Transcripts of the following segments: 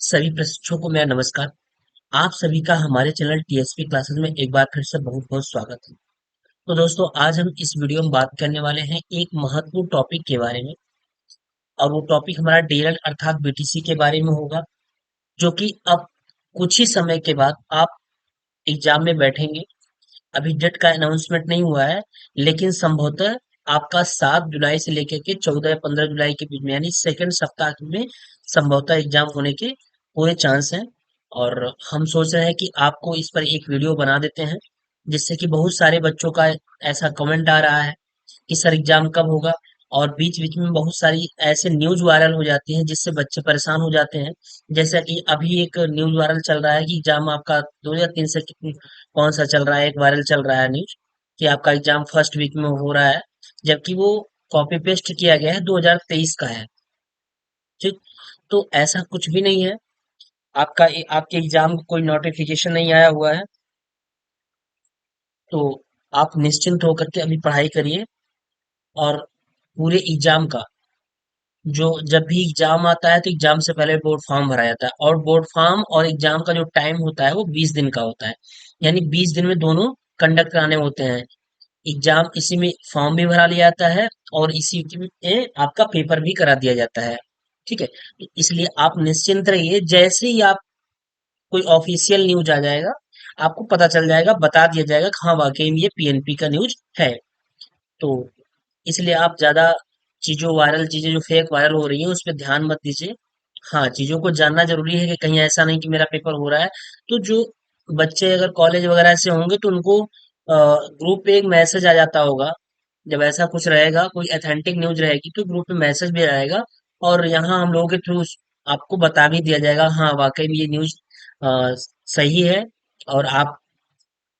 सभी प्रशिक्षुओं को मेरा नमस्कार। आप सभी का हमारे चैनल टीएसपी क्लासेस में एक बार फिर से बहुत बहुत स्वागत है। तो दोस्तों, आज हम इस वीडियो में बात करने वाले हैं एक महत्वपूर्ण टॉपिक के बारे में, और वो टॉपिक हमारा डीएलएड अर्थात बीटीसी के बारे में होगा, जो कि अब कुछ ही समय के बाद आप एग्जाम में बैठेंगे। अभी डेट का अनाउंसमेंट नहीं हुआ है, लेकिन संभवतः आपका 7 जुलाई से लेकर के 14 या 15 जुलाई के बीच में, यानी सेकंड सप्ताह में संभवतः एग्जाम होने के पूरे चांस हैं। और हम सोच रहे हैं कि आपको इस पर एक वीडियो बना देते हैं, जिससे कि बहुत सारे बच्चों का ऐसा कमेंट आ रहा है कि सर एग्जाम कब होगा। और बीच बीच में बहुत सारी ऐसे न्यूज वायरल हो जाती हैं जिससे बच्चे परेशान हो जाते हैं। जैसा कि अभी एक न्यूज वायरल चल रहा है कि एग्जाम आपका 2 या 3 से कौन सा चल रहा है, एक वायरल चल रहा है न्यूज कि आपका एग्जाम फर्स्ट वीक में हो रहा है, जबकि वो कॉपी पेस्ट किया गया है 2023 का है। ठीक। तो ऐसा कुछ भी नहीं है। आपके एग्जाम का कोई नोटिफिकेशन नहीं आया हुआ है। तो आप निश्चिंत होकर के अभी पढ़ाई करिए। और पूरे एग्जाम का जो जब भी एग्जाम आता है तो एग्जाम से पहले बोर्ड फॉर्म भरा जाता है, और बोर्ड फॉर्म और एग्जाम का जो टाइम होता है वो 20 दिन का होता है। यानी 20 दिन में दोनों कंडक्ट कराने होते हैं। एग्जाम इसी में फॉर्म भी भरा लिया जाता है, और इसी में आपका पेपर भी करा दिया जाता है। ठीक है, तो इसलिए आप निश्चिंत रहिए। जैसे ही आप कोई ऑफिशियल न्यूज आ जाएगा, आपको पता चल जाएगा, बता दिया जाएगा कि हाँ वाकई में ये पीएनपी का न्यूज है। तो इसलिए आप ज्यादा चीजें जो फेक वायरल हो रही है उस पर ध्यान मत दीजिए। हाँ, चीजों को जानना जरूरी है कि कहीं ऐसा नहीं कि मेरा पेपर हो रहा है। तो जो बच्चे अगर कॉलेज वगैरह से होंगे तो उनको ग्रुप पे एक मैसेज आ जाता होगा। जब ऐसा कुछ रहेगा, कोई अथेंटिक न्यूज रहेगी, तो ग्रुप में मैसेज भी आएगा, और यहाँ हम लोगों के थ्रू आपको बता भी दिया जाएगा हाँ वाकई में ये न्यूज सही है। और आप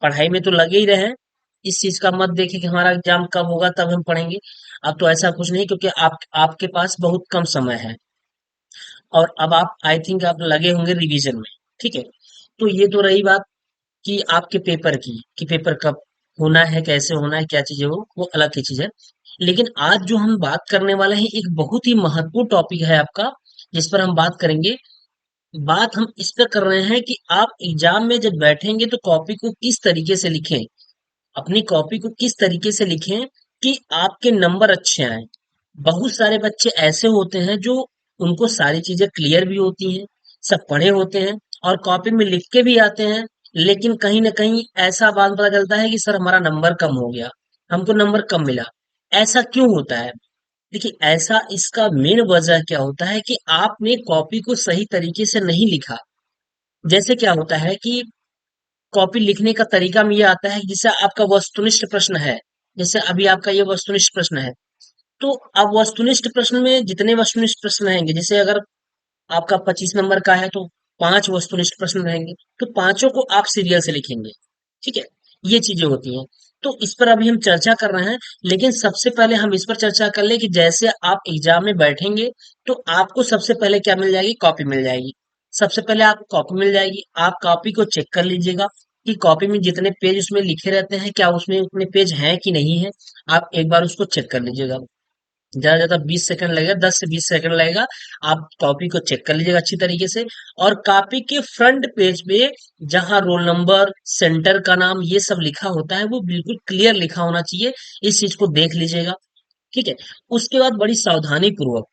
पढ़ाई में तो लगे ही रहे। इस चीज का मत देखें कि हमारा एग्जाम कब होगा तब हम पढ़ेंगे। अब तो ऐसा कुछ नहीं, क्योंकि आपके पास बहुत कम समय है। और अब आप आई थिंक आप लगे होंगे रिवीजन में। ठीक है, तो ये तो रही बात कि आपके पेपर की कि पेपर कब होना है, कैसे होना है, क्या चीजें हो, वो अलग की चीज है। लेकिन आज जो हम बात करने वाले हैं एक बहुत ही महत्वपूर्ण टॉपिक है आपका, जिस पर हम बात करेंगे। बात हम इस पर कर रहे हैं कि आप एग्जाम में जब बैठेंगे तो कॉपी को किस तरीके से लिखें। अपनी कॉपी को किस तरीके से लिखें कि आपके नंबर अच्छे आए। बहुत सारे बच्चे ऐसे होते हैं जो उनको सारी चीजें क्लियर भी होती हैं, सब पढ़े होते हैं, और कॉपी में लिख के भी आते हैं, लेकिन कहीं ना कहीं ऐसा बात पता चलता है कि सर हमारा नंबर कम हो गया, हमको नंबर कम मिला। ऐसा क्यों होता है? देखिए, ऐसा इसका मेन वजह क्या होता है कि आपने कॉपी को सही तरीके से नहीं लिखा। जैसे क्या होता है कि कॉपी लिखने का तरीका में ये आता है कि जैसे आपका वस्तुनिष्ठ प्रश्न है, जैसे अभी आपका ये वस्तुनिष्ठ प्रश्न है, तो अब वस्तुनिष्ठ प्रश्न में जितने वस्तुनिष्ठ प्रश्न रहेंगे, जैसे अगर आपका 25 नंबर का है तो 5 वस्तुनिष्ठ प्रश्न रहेंगे, तो पांचों को आप सीरियल से लिखेंगे। ठीक है, ये चीजें होती हैं। तो इस पर अभी हम चर्चा कर रहे हैं, लेकिन सबसे पहले हम इस पर चर्चा कर ले कि जैसे आप एग्जाम में बैठेंगे तो आपको सबसे पहले क्या मिल जाएगी? कॉपी मिल जाएगी। सबसे पहले आपको कॉपी मिल जाएगी, आप कॉपी को चेक कर लीजिएगा कि कॉपी में जितने पेज उसमें लिखे रहते हैं क्या उसमें उतने पेज हैं कि नहीं है। आप एक बार उसको चेक कर लीजिएगा। ज्यादा ज्यादा 20 सेकंड लगेगा, 10 से 20 सेकंड लगेगा। आप कॉपी को चेक कर लीजिएगा अच्छी तरीके से। और कॉपी के फ्रंट पेज पे जहां रोल नंबर, सेंटर का नाम, ये सब लिखा होता है वो बिल्कुल क्लियर लिखा होना चाहिए। इस चीज को देख लीजिएगा। ठीक है, उसके बाद बड़ी सावधानी पूर्वक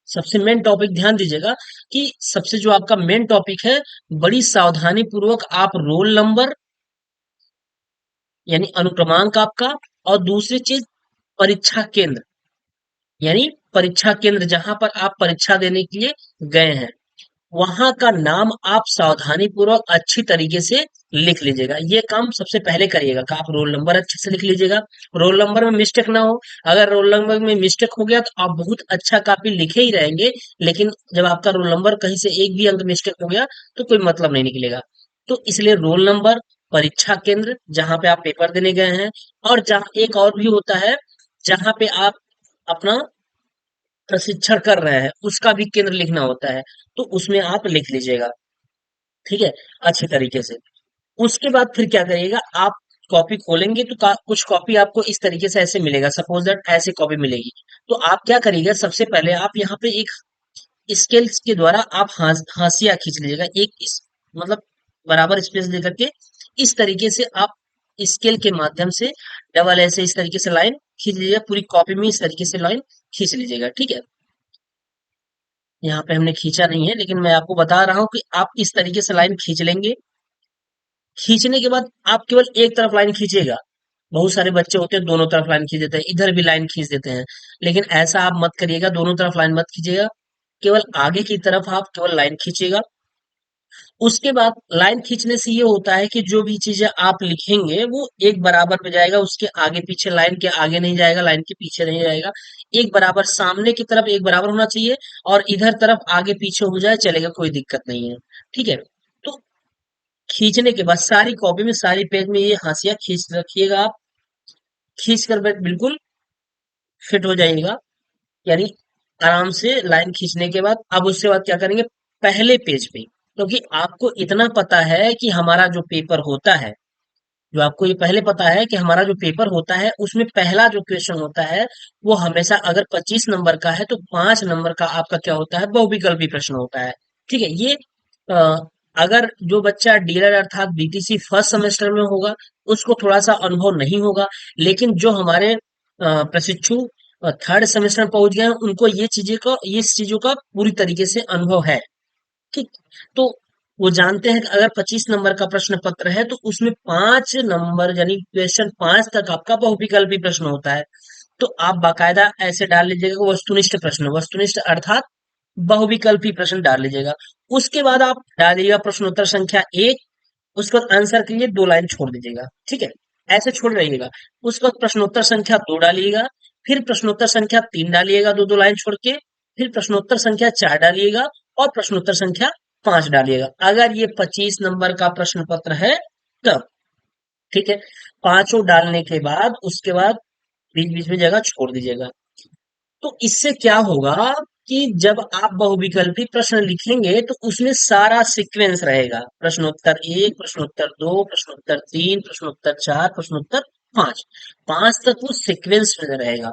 सबसे मेन टॉपिक ध्यान दीजिएगा कि सबसे जो आपका मेन टॉपिक है, बड़ी सावधानी पूर्वक आप रोल नंबर यानी अनुक्रमांक आपका, और दूसरी चीज परीक्षा केंद्र, यानी परीक्षा केंद्र जहां पर आप परीक्षा देने के लिए गए हैं, वहां का नाम आप सावधानी पूर्वक अच्छी तरीके से लिख लीजिएगा। ये काम सबसे पहले करिएगा कि आप रोल नंबर अच्छे से लिख लीजिएगा, रोल नंबर में मिस्टेक ना हो। अगर रोल नंबर में मिस्टेक हो गया तो आप बहुत अच्छा कॉपी लिखे ही रहेंगे, लेकिन जब आपका रोल नंबर कहीं से एक भी अंक मिस्टेक हो गया तो कोई मतलब नहीं निकलेगा। तो इसलिए रोल नंबर, परीक्षा केंद्र जहां पे आप पेपर देने गए हैं, और जहां एक और भी होता है जहां पे आप अपना प्रशिक्षण कर रहे हैं उसका भी केंद्र लिखना होता है, तो उसमें आप लिख लीजिएगा। ठीक है, अच्छे तरीके से। उसके बाद फिर क्या करिएगा, आप कॉपी खोलेंगे तो कुछ कॉपी आपको इस तरीके से ऐसे मिलेगा, सपोज दैट ऐसे कॉपी मिलेगी। तो आप क्या करिएगा, सबसे पहले आप यहाँ पे एक स्केल्स के द्वारा आप हाशिया खींच लीजिएगा, मतलब बराबर स्पेस देकर के इस तरीके से आप स्केल के माध्यम से डबल ऐसे इस तरीके से लाइन खींच लीजिएगा, पूरी कॉपी में इस तरीके से लाइन खींच लीजिएगा। ठीक है, यहाँ पे हमने खींचा नहीं है, लेकिन मैं आपको बता रहा हूँ कि आप इस तरीके से लाइन खींच लेंगे। खींचने के बाद आप केवल एक तरफ लाइन खींचिएगा। बहुत सारे बच्चे होते हैं दोनों तरफ लाइन खींच देते हैं, इधर भी लाइन खींच देते हैं, लेकिन ऐसा आप मत करिएगा, दोनों तरफ लाइन मत खींचिएगा। केवल आगे की तरफ आप केवल लाइन खींचिएगा। उसके बाद लाइन खींचने से ये होता है कि जो भी चीजें आप लिखेंगे वो एक बराबर पे जाएगा, उसके आगे पीछे, लाइन के आगे नहीं जाएगा, लाइन के पीछे नहीं जाएगा। एक बराबर सामने की तरफ एक बराबर होना चाहिए, और इधर तरफ आगे पीछे हो जाए चलेगा, कोई दिक्कत नहीं है। ठीक है, तो खींचने के बाद सारी कॉपी में, सारी पेज में ये हाशिया खींच रखिएगा आप। खींच कर बिल्कुल फिट हो जाइएगा, यानी आराम से लाइन खींचने के बाद अब उसके बाद क्या करेंगे, पहले पेज पे, क्योंकि आपको इतना पता है कि हमारा जो पेपर होता है, जो आपको ये पहले पता है कि हमारा जो पेपर होता है उसमें पहला जो क्वेश्चन होता है वो हमेशा, अगर 25 नंबर का है तो 5 नंबर का आपका क्या होता है, बहुविकल्पी प्रश्न होता है। ठीक है, ये अ, अगर जो बच्चा डीलर अर्थात बीटीसी फर्स्ट सेमेस्टर में होगा उसको थोड़ा सा अनुभव नहीं होगा, लेकिन जो हमारे प्रशिक्षु थर्ड सेमेस्टर में पहुंच गए हैं उनको ये चीजों का पूरी तरीके से अनुभव है। ठीक, तो वो जानते हैं कि अगर 25 नंबर का प्रश्न पत्र है तो उसमें 5 नंबर यानी क्वेश्चन 5 तक आपका बहुविकल्पी प्रश्न होता है। तो आप बाकायदा ऐसे डाल लीजिएगा कि वस्तुनिष्ठ प्रश्न, वस्तुनिष्ठ अर्थात बहुविकल्पी प्रश्न डाल लीजिएगा। उसके बाद आप डालिएगा प्रश्नोत्तर संख्या 1, उसके बाद आंसर के लिए 2 लाइन छोड़ दीजिएगा। ठीक है, ऐसे छोड़ रहिएगा। उसके बाद प्रश्नोत्तर संख्या 2 डालिएगा, फिर प्रश्नोत्तर संख्या 3 डालिएगा, 2 2 लाइन छोड़ के, फिर प्रश्नोत्तर संख्या 4 डालिएगा, और प्रश्नोत्तर संख्या 5 डालिएगा, अगर ये 25 नंबर का प्रश्न पत्र है तब। ठीक है, पांचों डालने के बाद उसके बाद बीच बीच में जगह छोड़ दीजिएगा। तो इससे क्या होगा कि जब आप बहुविकल्पी प्रश्न लिखेंगे तो उसमें सारा सीक्वेंस रहेगा, प्रश्नोत्तर 1, प्रश्नोत्तर 2, प्रश्नोत्तर 3, प्रश्नोत्तर 4, प्रश्नोत्तर 5, 5 तक वो सीक्वेंस में रहेगा।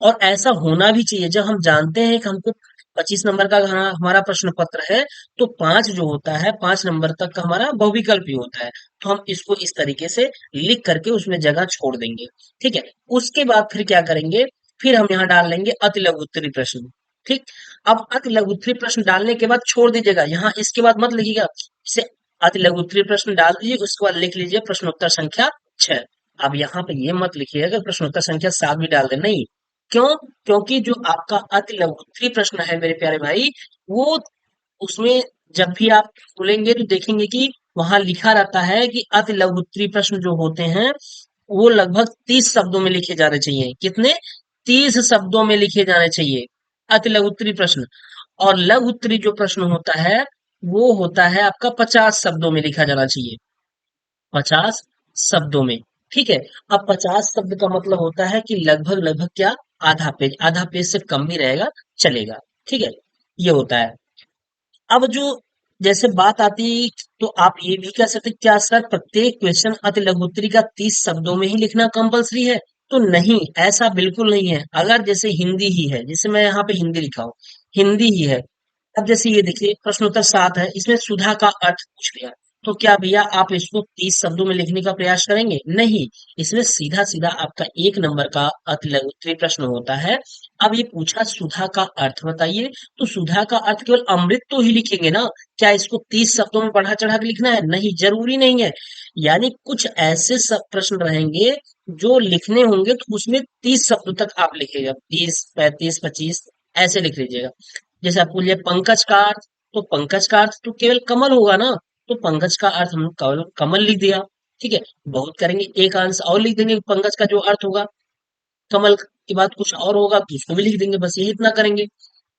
और ऐसा होना भी चाहिए, जब हम जानते हैं कि हमको 25 नंबर का हमारा प्रश्न पत्र है तो 5 जो होता है, 5 नंबर तक का हमारा बहुविकल्पी होता है, तो हम इसको इस तरीके से लिख करके उसमें जगह छोड़ देंगे। ठीक है, उसके बाद फिर क्या करेंगे, फिर हम यहाँ डाल लेंगे अति लघु उत्तरीय प्रश्न। ठीक, अब अति लघु उत्तरीय प्रश्न डालने के बाद छोड़ दीजिएगा, यहाँ इसके बाद मत लिखिएगा, इसे अति लघु उत्तरीय प्रश्न डाल दीजिए, उसके बाद लिख लीजिए प्रश्नोत्तर संख्या 6। अब यहाँ पे ये मत लिखिएगा कि प्रश्नोत्तर संख्या 7 भी डाल दे, नहीं। क्यों? क्योंकि जो आपका अति लघु उत्तरीय प्रश्न है मेरे प्यारे भाई, वो उसमें जब भी आप खोलेंगे तो देखेंगे कि वहां लिखा रहता है कि अति लघु उत्तरीय प्रश्न जो होते हैं वो लगभग 30 शब्दों में लिखे जाने चाहिए। कितने? 30 शब्दों में लिखे जाने चाहिए अति लघु उत्तरीय प्रश्न। और लघु उत्तरीय जो प्रश्न होता है वो होता है आपका 50 शब्दों में लिखा जाना चाहिए, 50 शब्दों में। ठीक है, अब 50 शब्द का मतलब होता है कि लगभग लगभग क्या, आधा पेज, आधा पेज से कम भी रहेगा चलेगा। ठीक है, ये होता है। अब जो जैसे बात आती, तो आप ये भी कह सकते क्या सर प्रत्येक क्वेश्चन अति लघु उत्तरीय का 30 शब्दों में ही लिखना कंपलसरी है? तो नहीं, ऐसा बिल्कुल नहीं है। अगर जैसे हिंदी ही है, जैसे मैं यहाँ पे हिंदी लिखा हूँ, हिंदी ही है, अब जैसे ये देखिए प्रश्नोत्तर 7 है, इसमें सुधा का अर्थ पूछ लिया, तो क्या भैया आप इसको 30 शब्दों में लिखने का प्रयास करेंगे? नहीं, इसमें सीधा सीधा आपका 1 नंबर का अति लघु उत्तरीय प्रश्न होता है। अब ये पूछा सुधा का अर्थ बताइए, तो सुधा का अर्थ केवल अमृत तो ही लिखेंगे ना, क्या इसको 30 शब्दों में बढ़ा चढ़ा के लिखना है? नहीं, जरूरी नहीं है। यानी कुछ ऐसे सब प्रश्न रहेंगे जो लिखने होंगे तो उसमें 30 शब्दों तक आप लिखिएगा, 30, 35, 25 ऐसे लिख लीजिएगा। जैसे आप बोलिए पंकज का अर्थ, तो पंकज का अर्थ तो केवल कमल होगा ना, तो पंकज का अर्थ हम केवल कमल लिख दिया। ठीक है, बहुत करेंगे एक अंश और लिख देंगे पंकज का जो अर्थ होगा, कमल के बाद कुछ और होगा तो उसको भी लिख देंगे, बस यही इतना करेंगे।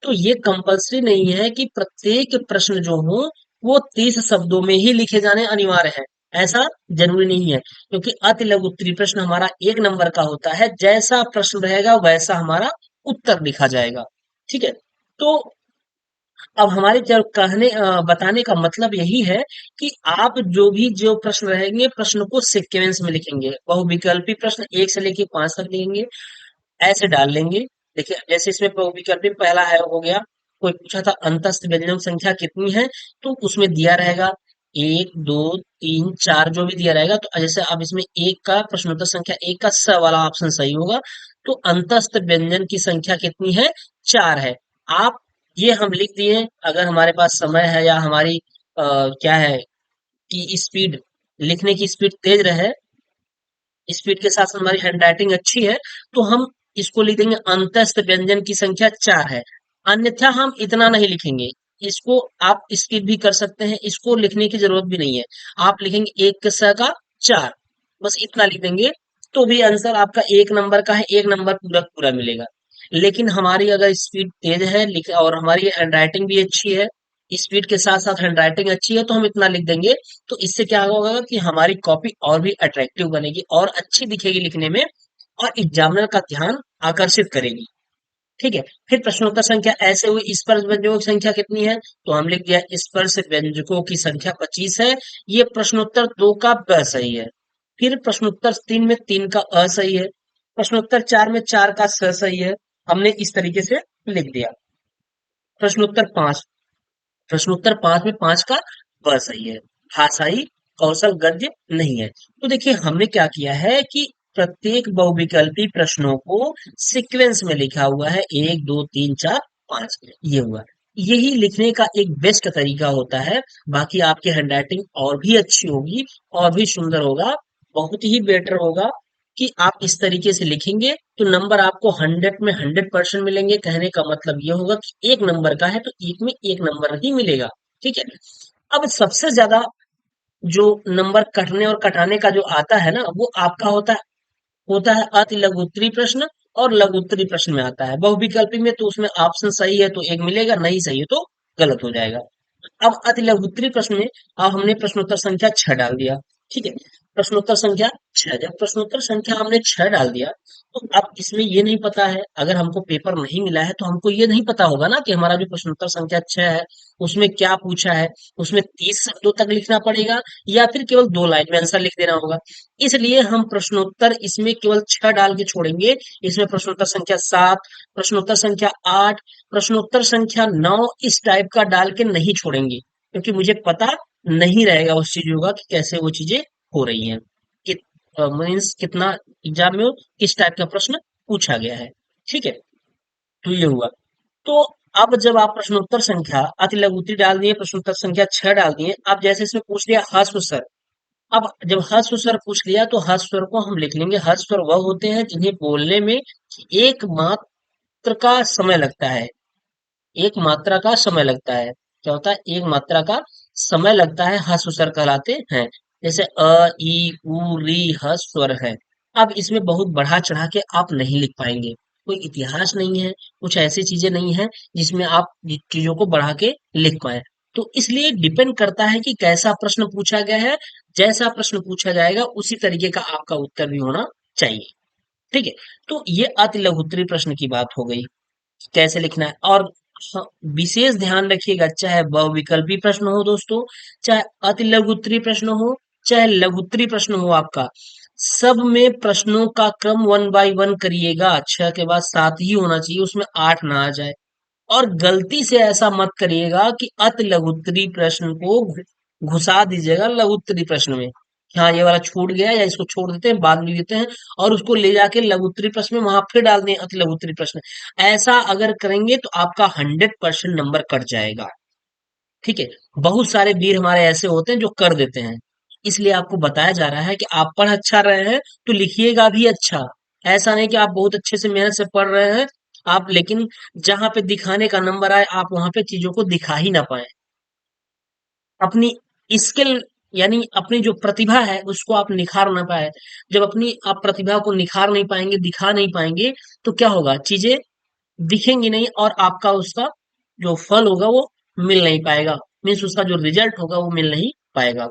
तो ये कंपलसरी नहीं है कि प्रत्येक प्रश्न जो हो वो 30 शब्दों में ही लिखे जाने अनिवार्य है, ऐसा जरूरी नहीं है, क्योंकि अति लघु उत्तरीय प्रश्न हमारा 1 नंबर का होता है, जैसा प्रश्न रहेगा वैसा हमारा उत्तर लिखा जाएगा। ठीक है, तो अब हमारे बताने का मतलब यही है कि आप जो प्रश्न रहेंगे प्रश्न को सीक्वेंस में लिखेंगे, बहुविकल्पी प्रश्न 1 से लेके 5 तक लिखेंगे, ऐसे डाल लेंगे। देखिए जैसे इसमें बहुविकल्पी पहला है हो गया, कोई पूछा था अंतस्थ व्यंजन संख्या कितनी है, तो उसमें दिया रहेगा एक, दो, तीन, चार, जो भी दिया रहेगा। तो जैसे अब इसमें एक का प्रश्नोत्तर संख्या एक का स वाला ऑप्शन सही होगा। तो अंतस्थ व्यंजन की संख्या कितनी है? चार है। आप ये हम लिख दिए। अगर हमारे पास समय है या हमारी क्या है कि स्पीड, लिखने की स्पीड तेज रहे, स्पीड के साथ साथ हमारी हैंडराइटिंग अच्छी है, तो हम इसको लिख देंगे अंतस्थ व्यंजन की संख्या चार है। अन्यथा हम इतना नहीं लिखेंगे। इसको आप स्किप भी कर सकते हैं, इसको लिखने की जरूरत भी नहीं है। आप लिखेंगे एक के स का चार, बस इतना लिख देंगे, तो भी आंसर आपका एक नंबर का है, एक नंबर पूरा पूरा मिलेगा। लेकिन हमारी अगर स्पीड तेज है और हमारी हैंडराइटिंग भी अच्छी है, स्पीड के साथ साथ हैंडराइटिंग अच्छी है, तो हम इतना लिख देंगे। तो इससे क्या होगा कि हमारी कॉपी और भी अट्रैक्टिव बनेगी और अच्छी दिखेगी लिखने में, और एग्जामिनर का ध्यान आकर्षित करेगी। ठीक है। फिर प्रश्नोत्तर संख्या ऐसे हुई, स्पर्श व्यंजकों की संख्या कितनी है? तो हम लिख दिया स्पर्श व्यंजकों की संख्या 25 है। ये प्रश्नोत्तर दो का ब सही है। फिर प्रश्नोत्तर तीन में तीन का अ सही है। प्रश्नोत्तर चार में चार का स सही है। हमने इस तरीके से लिख दिया। प्रश्नोत्तर पांच, प्रश्नोत्तर पांच में पांच का ब सही है। भाषाई कौशल गद्य नहीं है। तो देखिए हमने क्या किया है कि प्रत्येक बहुविकल्पी प्रश्नों को सीक्वेंस में लिखा हुआ है, एक, दो, तीन, चार, पांच, ये हुआ। यही लिखने का एक बेस्ट तरीका होता है। बाकी आपकी हैंडराइटिंग और भी अच्छी होगी, और भी सुंदर होगा, बहुत ही बेटर होगा कि आप इस तरीके से लिखेंगे, तो नंबर आपको 100 में 100% मिलेंगे। कहने का मतलब ये होगा कि एक नंबर का है तो एक में एक नंबर ही मिलेगा। ठीक है। अब सबसे ज्यादा जो नंबर कटने और कटाने का जो आता है ना, वो आपका होता है अति लघु उत्तरीय प्रश्न और लघु उत्तरीय प्रश्न में आता है। बहुविकल्पी में तो उसमें ऑप्शन सही है तो एक मिलेगा, नहीं सही है तो गलत हो जाएगा। अब अति लघु उत्तरीय प्रश्न में अब हमने प्रश्नोत्तर संख्या 6 डाल दिया। ठीक है। प्रश्नोत्तर संख्या 6, जब प्रश्नोत्तर संख्या हमने 6 डाल दिया, तो अब इसमें ये नहीं पता है, अगर हमको पेपर नहीं मिला है तो हमको ये नहीं पता होगा ना कि हमारा जो प्रश्नोत्तर संख्या 6 है उसमें क्या पूछा है। उसमें 30 शब्दों तक लिखना पड़ेगा या फिर केवल 2 लाइन में आंसर लिख देना होगा। इसलिए हम प्रश्नोत्तर इसमें केवल 6 डाल के छोड़ेंगे। इसमें प्रश्नोत्तर संख्या 7, प्रश्नोत्तर संख्या 8, प्रश्नोत्तर संख्या 9 इस टाइप का डाल के नहीं छोड़ेंगे, क्योंकि मुझे पता नहीं रहेगा उस चीजों का कि कैसे वो चीजें हो रही हैं, मीन्स कितना एग्जाम में किस टाइप का प्रश्न पूछा गया है। ठीक है। तो ये हुआ। तो अब जब आप प्रश्नोत्तर संख्या अति लघु उत्तरीय डाल दिए, प्रश्नोत्तर संख्या 6 डाल दिए, अब जैसे इसमें पूछ लिया ह्रस्व स्वर। अब जब ह्रस्व स्वर पूछ लिया तो ह्रस्व स्वर को हम लिख लेंगे। ह्रस्व स्वर वह होते हैं जिन्हें बोलने में एक मात्र का समय लगता है। एक मात्रा का समय लगता है। क्या होता है? एक मात्रा का समय लगता है, ह्रस्व स्वर कहलाते हैं। जैसे अ, ई, उ, री ह्रस्व स्वर है। अब इसमें बहुत बढ़ा चढ़ा के आप नहीं लिख पाएंगे। कोई इतिहास नहीं है, कुछ ऐसी चीजें नहीं है जिसमें आप चीजों को बढ़ा के लिख पाए। तो इसलिए डिपेंड करता है कि कैसा प्रश्न पूछा गया है। जैसा प्रश्न पूछा जाएगा उसी तरीके का आपका उत्तर भी होना चाहिए। ठीक है। तो ये अति लघु उत्तरीय प्रश्न की बात हो गई, कैसे लिखना है। और हाँ, विशेष ध्यान रखिएगा, चाहे बहुविकल्पी प्रश्न हो दोस्तों, चाहे अति लघु उत्तरीय प्रश्न हो, चाहे लघु उत्तरीय प्रश्न हो, आपका सब में प्रश्नों का क्रम 1 बाय 1 करिएगा। 6 के बाद 7 ही होना चाहिए, उसमें 8 ना आ जाए। और गलती से ऐसा मत करिएगा कि अति लघु उत्तरीय प्रश्न को घुसा दीजिएगा लघु उत्तरीय प्रश्न में। हाँ, ये वाला छूट गया या इसको छोड़ देते हैं, बाद में देते हैं, और उसको ले जाके लघु उत्तरीय प्रश्न में वहां फिर डाल दें अति लघु उत्तरीय प्रश्न। ऐसा अगर करेंगे तो आपका 100% नंबर कट जाएगा। ठीक है। बहुत सारे वीर हमारे ऐसे होते हैं जो कर देते हैं। इसलिए आपको बताया जा रहा है कि आप पढ़ अच्छा रहे हैं तो लिखिएगा भी अच्छा। ऐसा नहीं कि आप बहुत अच्छे से मेहनत से पढ़ रहे हैं, आप लेकिन जहां पे दिखाने का नंबर आए आप वहां पे चीजों को दिखा ही ना पाए। अपनी स्किल, यानी अपनी जो प्रतिभा है उसको आप निखार ना पाए। जब अपनी आप प्रतिभा को निखार नहीं पाएंगे, दिखा नहीं पाएंगे, तो क्या होगा, चीजें दिखेंगी नहीं और आपका उसका जो फल होगा वो मिल नहीं पाएगा। मीन्स उसका जो रिजल्ट होगा वो मिल नहीं पाएगा।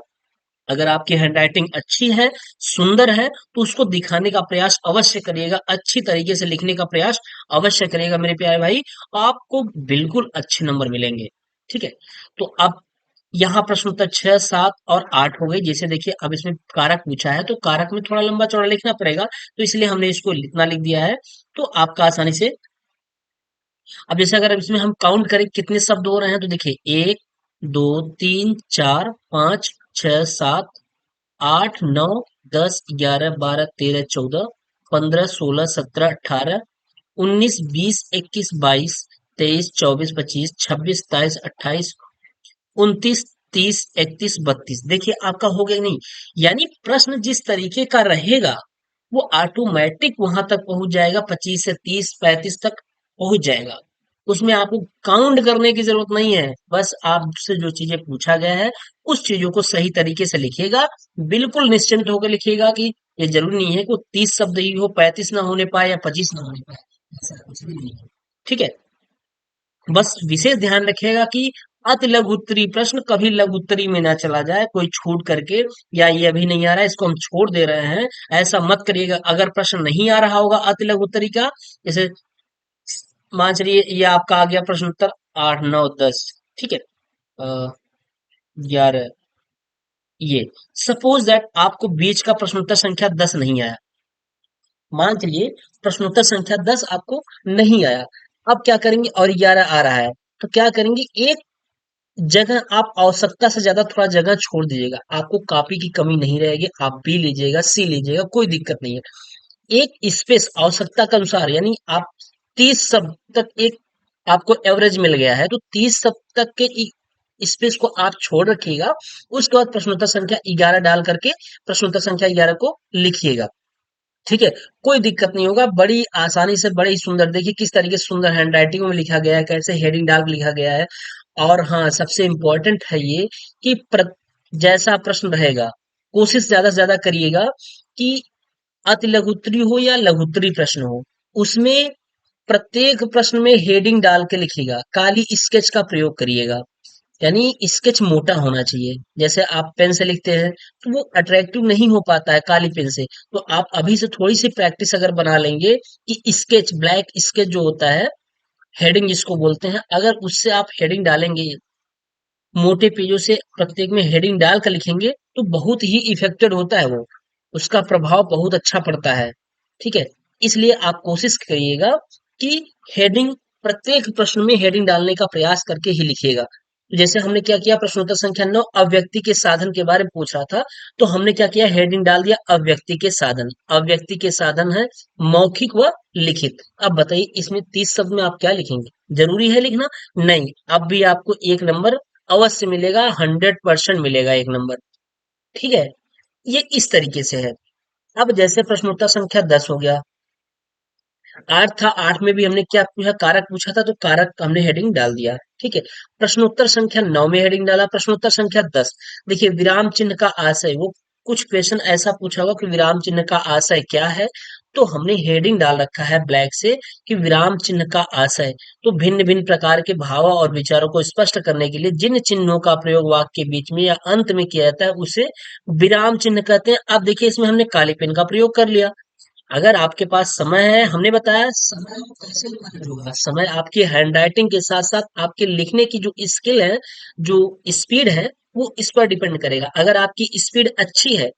अगर आपकी हैंडराइटिंग अच्छी है, सुंदर है, तो उसको दिखाने का प्रयास अवश्य करिएगा, अच्छी तरीके से लिखने का प्रयास अवश्य करिएगा मेरे प्यारे भाई। आपको बिल्कुल अच्छे नंबर मिलेंगे। ठीक है। तो अब यहाँ प्रश्न उत्तर 6, 7 और 8 हो गई। जैसे देखिए अब इसमें कारक पूछा है तो कारक में थोड़ा लंबा चौड़ा लिखना पड़ेगा, तो इसलिए हमने इसको इतना लिख दिया है। तो आपका आसानी से अब जैसे अगर इसमें हम काउंट करें कितने शब्द हो रहे हैं, तो देखिए 1 2 3 4 5 6 7 8 9 10 11 12 13 14 15 16 17 18 19 20 21 22 23 24 25 26 27 28 29 30 31 32 देखिए आपका हो गया नहीं। यानी प्रश्न जिस तरीके का रहेगा वो ऑटोमेटिक वहां तक पहुंच जाएगा, 25 से 30 35 तक पहुंच जाएगा। उसमें आपको काउंट करने की जरूरत नहीं है, बस आपसे जो चीजें पूछा गया है उस चीजों को सही तरीके से लिखिएगा। बिल्कुल निश्चिंत होकर लिखिएगा कि ये जरूरी नहीं है कि 30 शब्द ही हो, 35 ना होने पाए या 25 ना होने पाए, ऐसा कुछ भी नहीं है। ठीक है, बस विशेष ध्यान रखिएगा कि अति लघु उत्तरीय प्रश्न कभी लघु उत्तरीय में ना चला जाए कोई छूट करके, या ये अभी नहीं आ रहा है इसको हम छोड़ दे रहे हैं, ऐसा मत करिएगा। अगर प्रश्न नहीं आ रहा होगा अति लघु उत्तरीय का, जैसे मान चलिए ये आपका आ गया प्रश्न उत्तर 8 9 10, ठीक है, 11, ये सपोज दैट आपको बीच का प्रश्नोत्तर संख्या 10 नहीं आया। मान चलिए प्रश्नोत्तर संख्या 10 आपको नहीं आया, अब क्या करेंगे, और 11 आ रहा है, तो क्या करेंगे, एक जगह आप आवश्यकता से ज्यादा थोड़ा जगह छोड़ दीजिएगा, आपको कॉपी की कमी नहीं रहेगी, आप बी लीजिएगा सी लीजिएगा कोई दिक्कत नहीं है। एक स्पेस आवश्यकता के अनुसार, यानी आप 30 शब्द तक एक आपको एवरेज मिल गया है, तो 30 शब्द तक के स्पेस को आप छोड़ रखिएगा। उसके बाद प्रश्नोत्तर संख्या 11 डाल करके प्रश्नोत्तर संख्या 11 को लिखिएगा। ठीक है, कोई दिक्कत नहीं होगा, बड़ी आसानी से, बड़े ही सुंदर, देखिए किस तरीके से सुंदर हैंड राइटिंग में लिखा गया है, कैसे हेडिंग डाल के लिखा गया है। और हाँ, सबसे इम्पोर्टेंट है ये कि जैसा प्रश्न रहेगा कोशिश ज्यादा से ज्यादा करिएगा कि अति लघुत्तरी हो या लघुत्तरी प्रश्न हो, उसमें प्रत्येक प्रश्न में हेडिंग डाल के लिखिएगा, काली स्केच का प्रयोग करिएगा। यानी स्केच मोटा होना चाहिए, जैसे आप पेन से लिखते हैं तो वो अट्रैक्टिव नहीं हो पाता है काली पेन से। तो आप अभी से थोड़ी सी प्रैक्टिस अगर बना लेंगे कि स्केच, ब्लैक स्केच जो होता है, हेडिंग जिसको बोलते हैं, अगर उससे आप हेडिंग डालेंगे, मोटे पेजों से प्रत्येक में हेडिंग डाल कर लिखेंगे, तो बहुत ही इफेक्टेड होता है वो, उसका प्रभाव बहुत अच्छा पड़ता है। ठीक है, इसलिए आप कोशिश करिएगा कि हेडिंग, प्रत्येक प्रश्न में हेडिंग डालने का प्रयास करके ही लिखिएगा। तो जैसे हमने क्या किया, प्रश्नोत्तर संख्या 9 अव्यक्ति के साधन के बारे में पूछ रहा था, तो हमने क्या किया, हेडिंग डाल दिया अव्यक्ति के साधन। अव्यक्ति के साधन है मौखिक व लिखित। अब बताइए इसमें 30 शब्द में आप क्या लिखेंगे, जरूरी है लिखना? नहीं, अब भी आपको 1 नंबर अवश्य मिलेगा, 100% मिलेगा 1 नंबर। ठीक है, ये इस तरीके से है। अब जैसे प्रश्नोत्तर संख्या 10 हो गया, 8 था, 8 में भी हमने क्या पूछा, कारक पूछा था, तो कारक हमने हेडिंग डाल दिया। ठीक है, प्रश्नोत्तर संख्या 9 में हेडिंग डाला, प्रश्नोत्तर संख्या 10, देखिए विराम चिन्ह का आशय, वो कुछ क्वेश्चन ऐसा पूछा होगा कि विराम चिन्ह का आशय क्या है, तो हमने हेडिंग डाल रखा है ब्लैक से कि विराम चिन्ह का आशय। तो भिन्न भिन्न प्रकार के भाव और विचारों को स्पष्ट करने के लिए जिन चिन्हों का प्रयोग वाक्य के बीच में या अंत में किया जाता है उसे विराम चिन्ह कहते हैं। अब देखिए इसमें हमने काली पेन का प्रयोग कर लिया। अगर आपके पास समय है, हमने बताया समय को कैसे मैनेज होगा, समय आपकी हैंडराइटिंग के साथ साथ आपके लिखने की जो स्किल है, जो स्पीड है, वो इस पर डिपेंड करेगा। अगर आपकी स्पीड अच्छी है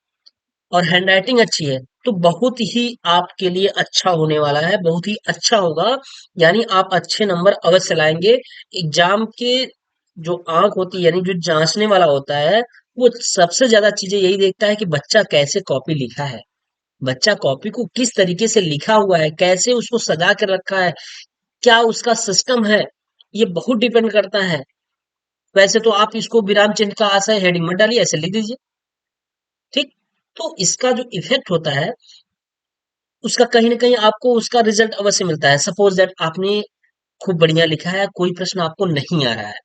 और हैंडराइटिंग अच्छी है, तो बहुत ही आपके लिए अच्छा होने वाला है, बहुत ही अच्छा होगा। यानी आप अच्छे नंबर अवश्य लाएंगे। एग्जाम के जो आंक होती है, यानी जो जांचने वाला होता है, वो सबसे ज्यादा चीजें यही देखता है कि बच्चा कैसे कॉपी लिखा है, बच्चा कॉपी को किस तरीके से लिखा हुआ है, कैसे उसको सजा कर रखा है, क्या उसका सिस्टम है, ये बहुत डिपेंड करता है। वैसे तो आप इसको विराम चिन्ह का आशय हेडिंग में डालिए, ऐसे लिख दीजिए। ठीक, तो इसका जो इफेक्ट होता है, उसका कहीं ना कहीं आपको उसका रिजल्ट अवश्य मिलता है। सपोज दैट आपने खूब बढ़िया लिखा है, कोई प्रश्न आपको नहीं आ रहा है,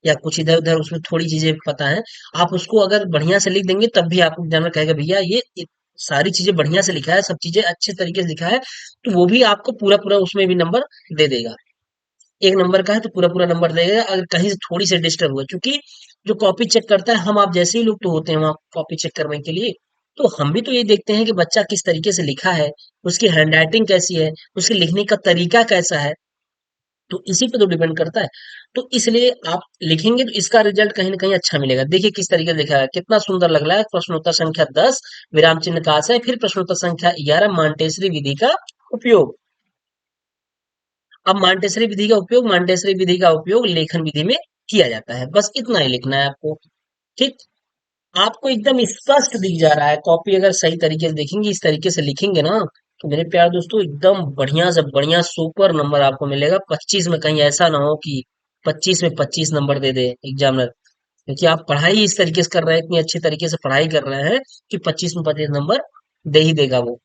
या कुछ इधर उधर उसमें थोड़ी चीजें पता है, आप उसको अगर बढ़िया से लिख देंगे तब भी आपको एग्जामिनर कहेगा भैया ये सारी चीजें बढ़िया से लिखा है, सब चीजें अच्छे तरीके से लिखा है, तो वो भी आपको पूरा पूरा उसमें भी नंबर दे देगा। 1 नंबर का है तो पूरा पूरा नंबर देगा, अगर कहीं से थोड़ी सी डिस्टर्ब हुआ, क्योंकि जो कॉपी चेक करता है, हम आप जैसे ही लोग तो होते हैं वहाँ कॉपी चेक करने के लिए, तो हम भी तो ये देखते हैं कि बच्चा किस तरीके से लिखा है, उसकी हैंडराइटिंग कैसी है, उसके लिखने का तरीका कैसा है, तो इसी पे तो डिपेंड करता है। तो इसलिए आप लिखेंगे तो इसका रिजल्ट कहीं ना कहीं अच्छा मिलेगा। देखिए किस तरीके से लिखा है, कितना सुंदर लग रहा है, प्रश्नोत्तर संख्या 10 विराम चिन्ह का आशय, फिर प्रश्नोत्तर संख्या 11 मांटेसरी विधि का उपयोग। अब मांटेसरी विधि का उपयोग लेखन विधि में किया जाता है, बस इतना ही लिखना है आपको। ठीक, आपको एकदम स्पष्ट दिख जा रहा है। कॉपी अगर सही तरीके से देखेंगे, इस तरीके से लिखेंगे ना, तो मेरे प्यारे दोस्तों एकदम बढ़िया से बढ़िया सुपर नंबर आपको मिलेगा 25 में। कहीं ऐसा ना हो कि 25 में 25 नंबर दे दे एग्जामिनर, क्योंकि आप पढ़ाई इस तरीके से कर रहे हैं, इतनी अच्छी तरीके से पढ़ाई कर रहे हैं कि 25 में 25 नंबर दे ही देगा वो।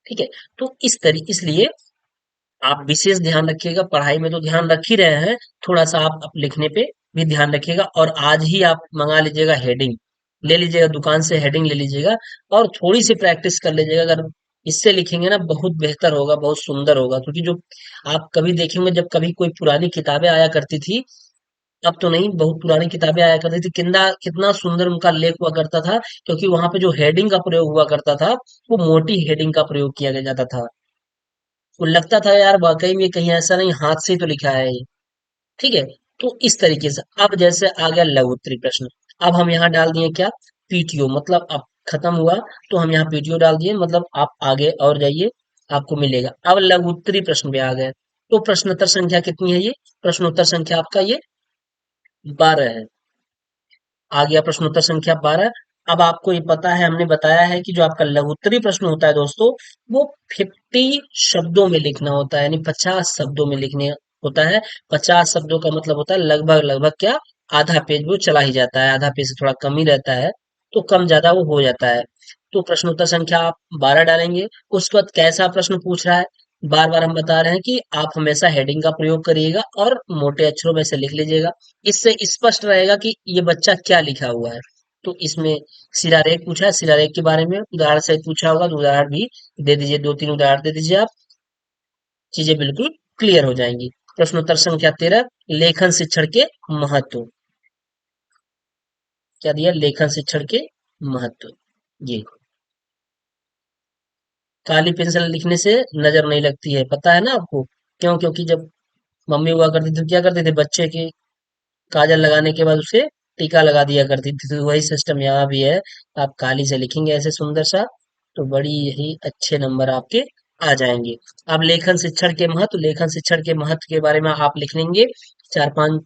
ठीक है, तो इसलिए आप विशेष ध्यान रखिएगा। पढ़ाई में तो ध्यान रख ही रहे हैं, थोड़ा सा आप लिखने पे भी ध्यान रखिएगा। और आज ही आप मंगा लीजिएगा हेडिंग, ले लीजिएगा दुकान से हेडिंग ले लीजिएगा, और थोड़ी सी प्रैक्टिस कर लीजिएगा। अगर इससे लिखेंगे ना, बहुत बेहतर होगा, बहुत सुंदर होगा। क्योंकि जो आप कभी देखेंगे, जब कभी कोई पुरानी किताबें आया करती थी, अब तो नहीं, बहुत पुरानी किताबें आया करती थी, कितना कितना सुंदर उनका लेख हुआ करता था। क्योंकि वहां पे जो हेडिंग का प्रयोग हुआ करता था, वो मोटी हेडिंग का प्रयोग किया जाता था। वो लगता था यार वाकई में कहीं ऐसा नहीं हाथ से ही तो लिखा है ये। ठीक है, तो इस तरीके से अब जैसे आ गया लघु उत्तरीय प्रश्न। अब हम यहाँ डाल दिए क्या, पीटीओ, मतलब अब खत्म हुआ, तो हम यहाँ पीटीओ डाल दिए, मतलब आप आगे और जाइए, आपको मिलेगा। अब लघु उत्तरीय प्रश्न पे आ गए, तो प्रश्नोत्तर संख्या कितनी है ये, प्रश्नोत्तर संख्या आपका ये 12 है। आ गया प्रश्नोत्तर संख्या 12। अब आपको ये पता है, हमने बताया है कि जो आपका लघु उत्तरीय प्रश्न होता है दोस्तों, वो 50 शब्दों में लिखना होता है, यानी 50 शब्दों में लिखने होता है। 50 शब्दों का मतलब होता है लगभग लगभग क्या, आधा पेज वो चला ही जाता है, आधा पेज से थोड़ा कम ही रहता है, तो कम ज्यादा वो हो जाता है। तो प्रश्नोत्तर संख्या आप 12 डालेंगे। उसके बाद कैसा प्रश्न पूछ रहा है, बार बार हम बता रहे हैं कि आप हमेशा हेडिंग का प्रयोग करिएगा और मोटे अक्षरों में से लिख लीजिएगा। इससे स्पष्ट रहेगा कि ये बच्चा क्या लिखा हुआ है। तो इसमें सिरारेख पूछा है, सिरारेख के बारे में उदाहरण सहित पूछा होगा, तो उदाहरण भी दे दीजिए, 2-3 उदाहरण दे दीजिए आप, चीजें बिल्कुल क्लियर हो जाएंगी। प्रश्नोत्तर संख्या 13, लेखन शिक्षण के महत्व। क्या दिया, लेखन शिक्षण के महत्व। ये काली पेंसिल लिखने से नजर नहीं लगती है, पता है ना आपको? क्यों? क्योंकि जब मम्मी हुआ करती थी, क्या करते थे, बच्चे के काजल लगाने के बाद उसे टीका लगा दिया करती थी। तो वही सिस्टम यहाँ भी है। आप काली से लिखेंगे ऐसे सुंदर सा, तो बड़ी ही अच्छे नंबर आपके आ जाएंगे। अब लेखन शिक्षण के महत्व, लेखन शिक्षण के महत्व के बारे में आप लिख लेंगे, 4-5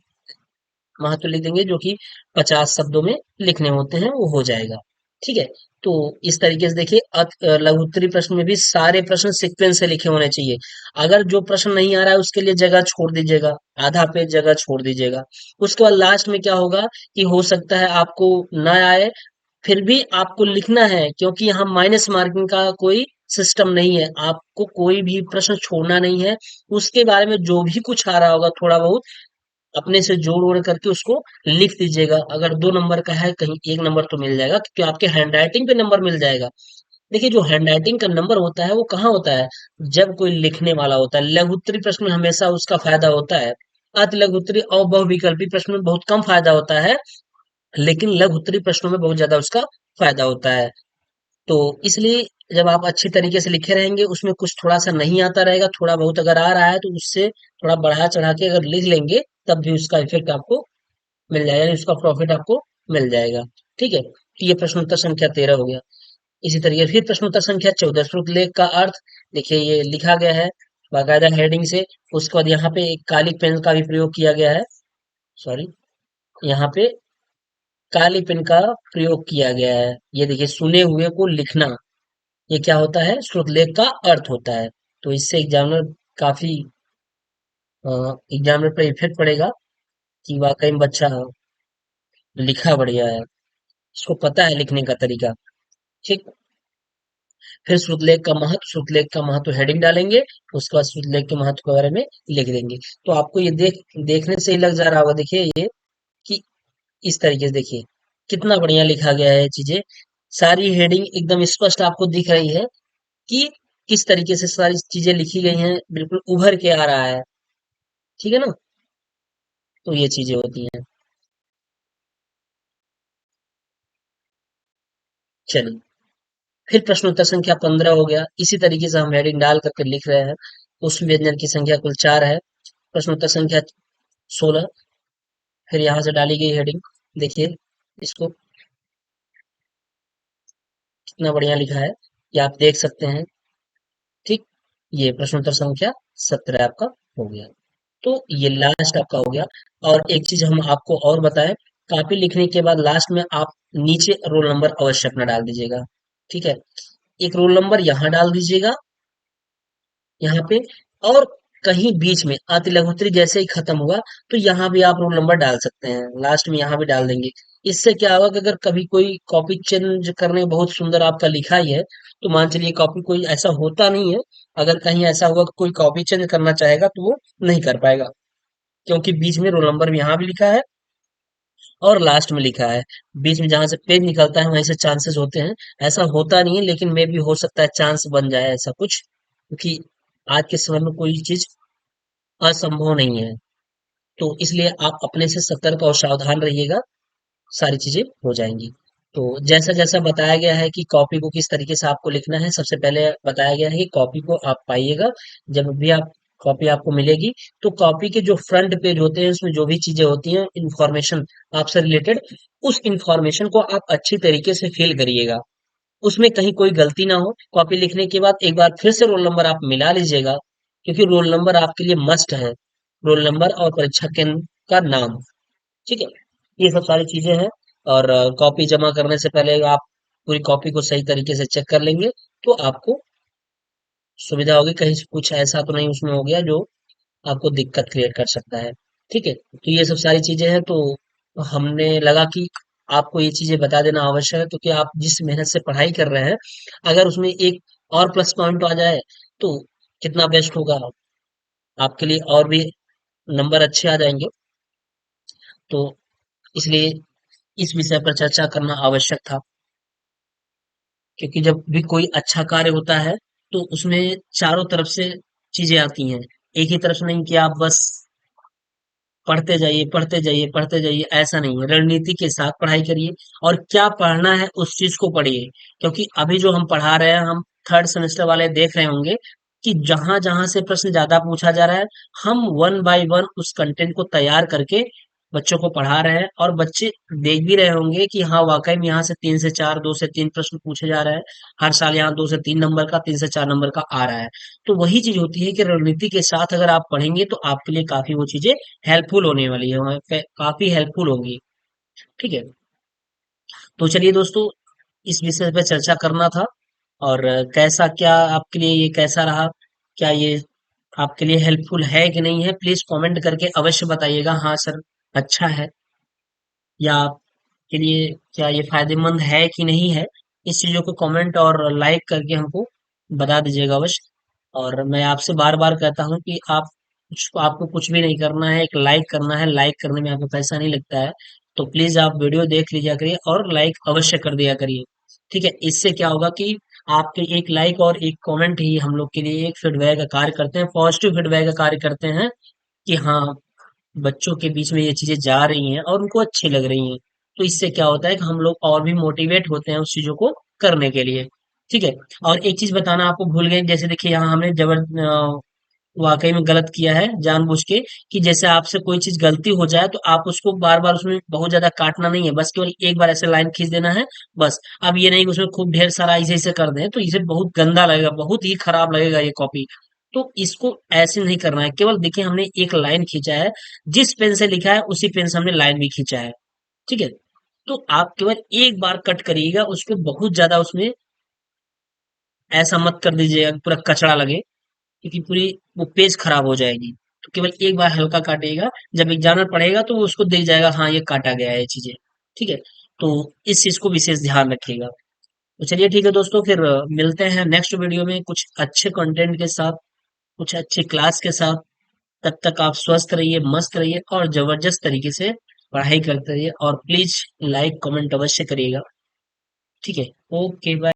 महत्व लिख देंगे, जो कि 50 शब्दों में लिखने होते हैं, वो हो जाएगा। ठीक है, तो इस तरीके से देखिए, लघु उत्तरीय प्रश्न में भी सारे प्रश्न सीक्वेंस से लिखे होने चाहिए। अगर जो प्रश्न नहीं आ रहा है उसके लिए जगह छोड़ दीजिएगा, आधा पेज जगह छोड़ दीजिएगा। उसके बाद लास्ट में क्या होगा कि हो सकता है आपको ना आए, फिर भी आपको लिखना है, क्योंकि यहाँ माइनस मार्किंग का कोई सिस्टम नहीं है। आपको कोई भी प्रश्न छोड़ना नहीं है। उसके बारे में जो भी कुछ आ रहा होगा थोड़ा बहुत, अपने से जोड़ ओड़ करके उसको लिख दीजिएगा। अगर 2 नंबर का है, कहीं 1 नंबर तो मिल जाएगा, क्योंकि आपके हैंडराइटिंग पे नंबर मिल जाएगा। देखिए, जो हैंडराइटिंग का नंबर होता है वो कहाँ होता है, जब कोई लिखने वाला होता है। लघु उत्तरीय प्रश्न में हमेशा उसका फायदा होता है। अति लघु उत्तरीय और बहुविकल्पी प्रश्न में बहुत कम फायदा होता है, लेकिन लघु उत्तरीय प्रश्नों में बहुत ज्यादा उसका फायदा होता है। तो इसलिए जब आप अच्छी तरीके से लिखे रहेंगे, उसमें कुछ थोड़ा सा नहीं आता रहेगा, थोड़ा बहुत अगर आ रहा है तो उससे थोड़ा बढ़ा चढ़ा के अगर लिख लेंगे, तब भी उसका इफेक्ट आपको मिल जाएगा, यानी उसका प्रॉफिट आपको मिल जाएगा। ठीक है, तो ये प्रश्नोत्तर संख्या 13 हो गया। इसी तरीके फिर प्रश्नोत्तर संख्या 14, श्रुतलेख का अर्थ। देखिए, ये लिखा गया है बाकायदा हेडिंग से। उसके बाद यहाँ पे एक काली पेन का भी प्रयोग किया गया है, सॉरी, यहाँ पे काली पेन का प्रयोग किया गया है। ये देखिए, सुने हुए को लिखना, ये क्या होता है, श्रुतलेख का अर्थ होता है। तो इससे एग्जामिनर काफी एग्जामिनर पर इफेक्ट पड़ेगा कि वाकई में बच्चा लिखा बढ़िया है, उसको पता है लिखने का तरीका। ठीक, फिर श्रुतलेख का महत्व हेडिंग डालेंगे। उसके बाद श्रुतलेख के महत्व के बारे में लिख देंगे। तो आपको ये देखने से ही लग जा रहा होगा, देखिए ये, कि इस तरीके से देखिए कितना बढ़िया लिखा गया है चीजें। सारी हेडिंग एकदम स्पष्ट आपको दिख रही है कि किस तरीके से सारी चीजें लिखी गई हैं, बिल्कुल उभर के आ रहा है। ठीक है ना, तो ये चीजें होती हैं। चलिए, फिर प्रश्नोत्तर संख्या 15 हो गया। इसी तरीके से हम हेडिंग डाल करके लिख रहे हैं। उस व्यंजन की संख्या कुल 4 है। प्रश्नोत्तर संख्या 16, फिर यहाँ से डाली गई हेडिंग, देखिए इसको कितना बढ़िया लिखा है, ये आप देख सकते हैं। ठीक, ये प्रश्नोत्तर संख्या 17 है आपका। हो गया। तो ये लास्ट आपका हो गया। और एक चीज हम आपको और बताएं, कॉपी लिखने के बाद लास्ट में आप नीचे रोल नंबर अवश्य अपना डाल दीजिएगा। ठीक है, एक रोल नंबर यहाँ डाल दीजिएगा, यहाँ पे। और कहीं बीच में अति लघुत्री जैसे ही खत्म हुआ तो यहाँ भी आप रोल नंबर डाल सकते हैं, लास्ट में यहाँ भी डाल देंगे। इससे क्या होगा कि अगर कभी कोई कॉपी चेंज करने में बहुत सुंदर आपका लिखा ही है, तो मान चलिए कॉपी कोई ऐसा होता नहीं है, अगर कहीं ऐसा हुआ कि कोई कॉपी चेंज करना चाहेगा तो वो नहीं कर पाएगा, क्योंकि बीच में रोल नंबर भी यहाँ भी लिखा है और लास्ट में लिखा है। बीच में जहां से पेज निकलता है वहीं से चांसेस होते हैं। ऐसा होता नहीं है, लेकिन मे भी हो सकता है चांस बन जाए ऐसा कुछ, क्योंकि आज के समय में कोई चीज असंभव नहीं है। तो इसलिए आप अपने से सतर्क और सावधान रहिएगा, सारी चीजें हो जाएंगी। तो जैसा जैसा बताया गया है कि कॉपी को किस तरीके से आपको लिखना है, सबसे पहले बताया गया है कि कॉपी को आप पाइएगा, जब भी आप कॉपी आपको मिलेगी, तो कॉपी के जो फ्रंट पेज होते हैं उसमें जो भी चीजें होती हैं इंफॉर्मेशन आपसे रिलेटेड, उस इंफॉर्मेशन को आप अच्छी तरीके से फिल करिएगा, उसमें कहीं कोई गलती ना हो। कॉपी लिखने के बाद एक बार फिर से रोल नंबर आप मिला लीजिएगा, क्योंकि रोल नंबर आपके लिए मस्ट है, रोल नंबर और परीक्षा केंद्र का नाम। ठीक है, ये सब सारी चीजें हैं। और कॉपी जमा करने से पहले आप पूरी कॉपी को सही तरीके से चेक कर लेंगे, तो आपको सुविधा होगी, कहीं से कुछ ऐसा तो नहीं उसमें हो गया जो आपको दिक्कत क्रिएट कर सकता है। ठीक है, तो ये सब सारी चीजें हैं। तो हमने लगा कि आपको ये चीजें बता देना आवश्यक है, क्योंकि आप जिस मेहनत से पढ़ाई कर रहे हैं, अगर उसमें एक और प्लस पॉइंट आ जाए तो कितना बेस्ट होगा, आपके लिए और भी नंबर अच्छे आ जाएंगे। तो इसलिए इस विषय पर चर्चा करना आवश्यक था, क्योंकि जब भी कोई अच्छा कार्य होता है तो उसमें चारों तरफ से चीजें आती हैं, एक ही तरफ से नहीं कि आप बस पढ़ते जाइए पढ़ते जाइए पढ़ते जाइए, ऐसा नहीं है। रणनीति के साथ पढ़ाई करिए, और क्या पढ़ना है उस चीज को पढ़िए, क्योंकि अभी जो हम पढ़ा रहे हैं, हम थर्ड सेमेस्टर वाले देख रहे होंगे कि जहां जहां से प्रश्न ज्यादा पूछा जा रहा है, हम वन बाय वन उस कंटेंट को तैयार करके बच्चों को पढ़ा रहे हैं, और बच्चे देख भी रहे होंगे कि हाँ वाकई में यहाँ से 3 से 4, 2 से 3 प्रश्न पूछे जा रहे हैं। हर साल यहाँ 2 से 3 नंबर का, 3 से 4 नंबर का आ रहा है। तो वही चीज होती है कि रणनीति के साथ अगर आप पढ़ेंगे तो आपके लिए काफी वो चीजें हेल्पफुल होने वाली है, काफी हेल्पफुल होंगी। ठीक है, तो चलिए दोस्तों, इस विषय पे चर्चा करना था। और कैसा क्या आपके लिए ये कैसा रहा, क्या ये आपके लिए हेल्पफुल है कि नहीं है, प्लीज कमेंट करके अवश्य बताइएगा, हाँ सर अच्छा है, या आपके लिए क्या ये फायदेमंद है कि नहीं है। इस चीजों को कमेंट और लाइक करके हमको बता दीजिएगा अवश्य। और मैं आपसे बार बार कहता हूँ कि आपको कुछ भी नहीं करना है, एक लाइक करना है, लाइक करने में आपको पैसा नहीं लगता है। तो प्लीज आप वीडियो देख लीजिए करिए और लाइक अवश्य कर दिया करिए। ठीक है, इससे क्या होगा कि आपके एक लाइक और एक कमेंट ही हम लोग के लिए एक फीडबैक का कार्य करते हैं, पॉजिटिव फीडबैक का कार्य करते हैं, कि हाँ बच्चों के बीच में ये चीजें जा रही हैं और उनको अच्छी लग रही हैं। तो इससे क्या होता है कि हम लोग और भी मोटिवेट होते हैं उस चीजों को करने के लिए। ठीक है, और एक चीज बताना आपको भूल गए, जैसे देखिए यहाँ हमने वाकई में गलत किया है जानबूझ के, कि जैसे आपसे कोई चीज गलती हो जाए तो आप उसको बार बार उसमें बहुत ज्यादा काटना नहीं है, बस केवल एक बार ऐसे लाइन खींच देना है बस। अब ये नहीं कि उसमें खूब ढेर सारा ऐसे ऐसे कर दें, तो इसे बहुत गंदा लगेगा, बहुत ही खराब लगेगा ये कॉपी। तो इसको ऐसे नहीं करना है, केवल देखिए हमने एक लाइन खींचा है, जिस पेन से लिखा है उसी पेन से हमने लाइन भी खींचा है। ठीक है, तो आप केवल एक बार कट करिएगा, उसको बहुत ज्यादा उसमें ऐसा मत कर दीजिएगा कि पूरा कचड़ा लगे, क्योंकि पूरी वो पेज खराब हो जाएगी। तो केवल एक बार हल्का काटिएगा, जब एग्जामिनर पढ़ेगा तो वो उसको दिख जाएगा हाँ ये काटा गया है ये चीजें। ठीक है, तो इस चीज को विशेष ध्यान रखिएगा। तो चलिए ठीक है दोस्तों, फिर मिलते हैं नेक्स्ट वीडियो में कुछ अच्छे कंटेंट के साथ, कुछ अच्छी क्लास के साथ। तब तक आप स्वस्थ रहिए, मस्त रहिए और जबरदस्त तरीके से पढ़ाई करते रहिए, और प्लीज लाइक कमेंट अवश्य करिएगा। ठीक है, ओके बाय।